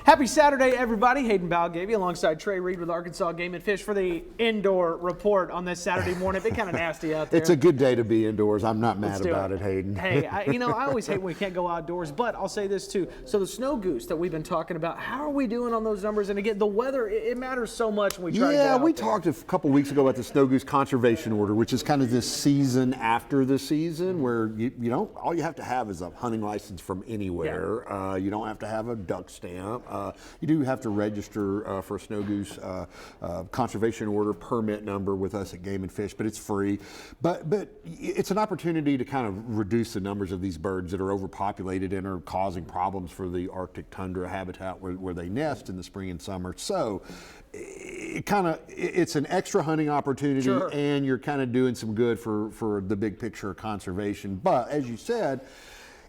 Happy Saturday, everybody. Hayden Balgavy alongside Trey Reid with Arkansas Game and Fish for the indoor report on this Saturday morning. It's been kind of nasty out there. It's a good day to be indoors. I'm not mad about it, Hayden. Hey, I always hate when we can't go outdoors, but I'll say this too. So the snow goose that we've been talking about, how are we doing on those numbers? And again, the weather, it matters so much when we try to get out we there. talked a couple weeks ago about the snow goose conservation order, which is kind of this season after the season where you know all you have to have is a hunting license from anywhere. Yeah. You don't have to have a duck stamp. You do have to register for a snow goose conservation order permit number with us at Game and Fish, but it's free. But it's an opportunity to kind of reduce the numbers of these birds that are overpopulated and are causing problems for the Arctic tundra habitat where they nest in the spring and summer. So it's an extra hunting opportunity, sure, and you're kind of doing some good for the big picture of conservation. But as you said,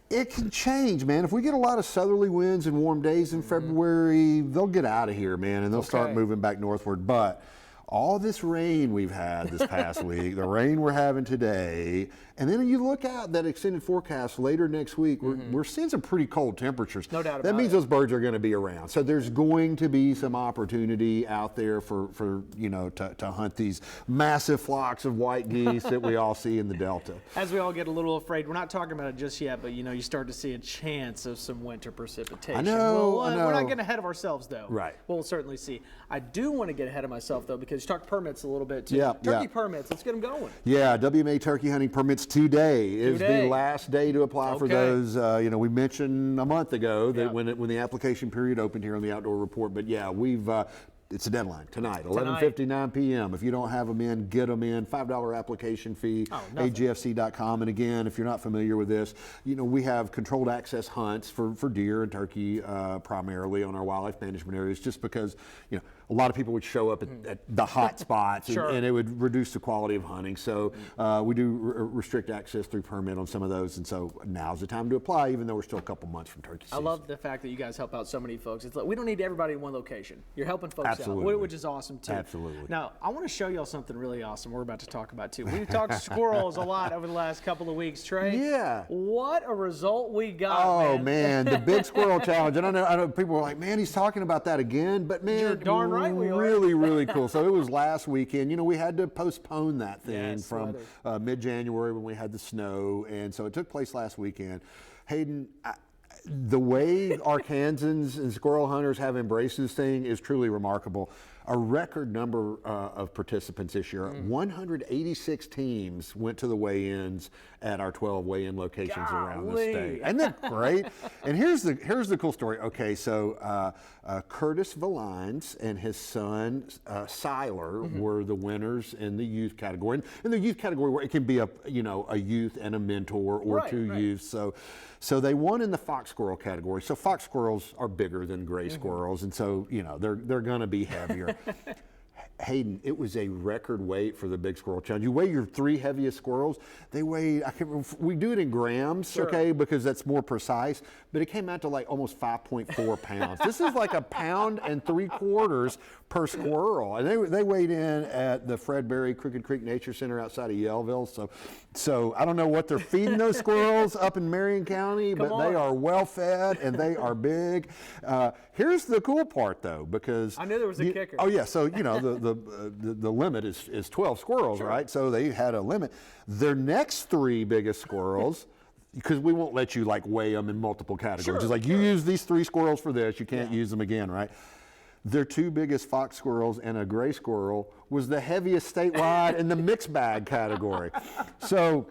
it can change, man. If we get a lot of southerly winds and warm days in February, they'll get out of here, man, and they'll start moving back northward. But all this rain we've had this past week, the rain we're having today, and then you look out that extended forecast later next week, we're seeing some pretty cold temperatures. No doubt about it. That means those birds are going to be around. So there's going to be some opportunity out there for to hunt these massive flocks of white geese that we all see in the Delta. As we all get a little afraid, we're not talking about it just yet, but you start to see a chance of some winter precipitation. I know. We're not getting ahead of ourselves, though. Right. We'll certainly see. I do want to get ahead of myself, though, because you talked permits a little bit, too. Yeah, Turkey permits, let's get them going. Yeah, WMA turkey hunting permits today is the last day to apply for those. We mentioned a month ago that when the application period opened here on the Outdoor Report, but yeah, it's a deadline tonight, 11:59 p.m. If you don't have them in, get them in. $5 application fee, agfc.com. And again, if you're not familiar with this, we have controlled access hunts for deer and turkey primarily on our wildlife management areas, just because a lot of people would show up at the hot spots and it would reduce the quality of hunting. So we do restrict access through permit on some of those. And so now's the time to apply, even though we're still a couple months from turkey season. I love the fact that you guys help out so many folks. It's like, we don't need everybody in one location. You're helping folks Absolutely. out, which is awesome, too. Absolutely. Now, I want to show y'all something really awesome we're about to talk about, too. We've talked squirrels a lot over the last couple of weeks, Trey. Yeah. What a result we got, Oh, man, the Big Squirrel Challenge. And I know people are like, man, he's talking about that again. But, man, you're darn right we are. Really cool. So it was last weekend. We had to postpone that thing from mid-January when we had the snow. And so it took place last weekend. Hayden, the way Arkansans and squirrel hunters have embraced this thing is truly remarkable. A record number of participants this year. 186 teams went to the weigh-ins at our 12 weigh-in locations around the state. Isn't that great? And here's the cool story. Okay, so Curtis Valines and his son Siler were the winners in the youth category. And in the youth category, where it can be a youth and a mentor or two youths. So they won in the fox squirrel category. So fox squirrels are bigger than gray squirrels, and so they're going to be heavier. Hayden, it was a record weight for the Big Squirrel Challenge. You weigh your 3 heaviest squirrels. They weighed, we do it in grams, because that's more precise, but it came out to like almost 5.4 pounds. This is like 1.75 pounds per squirrel. And they weighed in at the Fred Berry Crooked Creek Nature Center outside of Yellville. So I don't know what they're feeding those squirrels up in Marion County, but they are well fed and they are big. Here's the cool part, though, because I knew there was a kicker. Oh yeah, so the limit is 12 squirrels, right? So they had a limit. Their next 3 biggest squirrels, because we won't let you weigh them in multiple categories. It's like you use these 3 squirrels for this, you can't use them again, right? Their 2 biggest fox squirrels and a gray squirrel was the heaviest statewide in the mixed bag category. So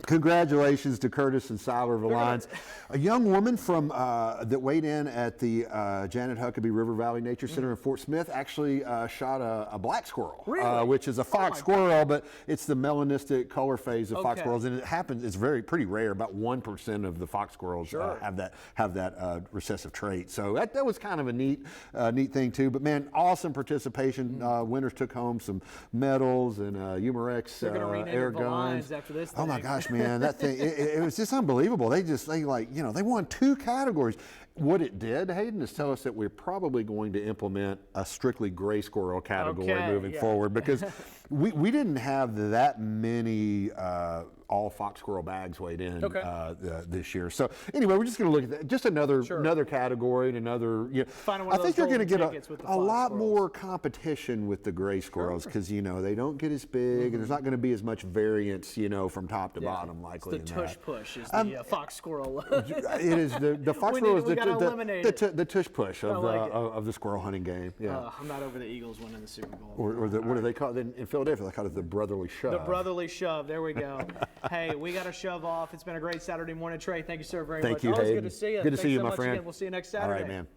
congratulations to Curtis and Siler Valines. A young woman from that weighed in at the Janet Huckabee River Valley Nature Center in Fort Smith actually shot a black squirrel, which is a fox squirrel, but it's the melanistic color phase of fox squirrels, and it happens. It's pretty rare. About 1% of the fox squirrels have that recessive trait. So that was kind of a neat thing too. But man, awesome participation. Winners took home some medals and Humorex air guns. After this oh my gosh, man, that thing, it was just unbelievable. They won 2 categories. what it did, Hayden, is tell us that we're probably going to implement a strictly gray squirrel category moving forward, because we didn't have that many all fox squirrel bags weighed in this year. So anyway, we're just going to look at that. Just another category and another. I think you're going to get a lot more competition with the gray squirrels, because they don't get as big, and there's not going to be as much variance from top to bottom likely. It's the tush push is the fox squirrel. It is the fox squirrel is the tush push of the squirrel hunting game. Yeah. I'm not over the Eagles winning the Super Bowl. Or what do they call it in Philadelphia? They call it the brotherly shove. The brotherly shove. There we go. Hey, we got to shove off. It's been a great Saturday morning. Trey, thank you so very much. Thank you, Always Hayden. good to see you. Good to see you, so my much friend. Again. We'll see you next Saturday. All right, man.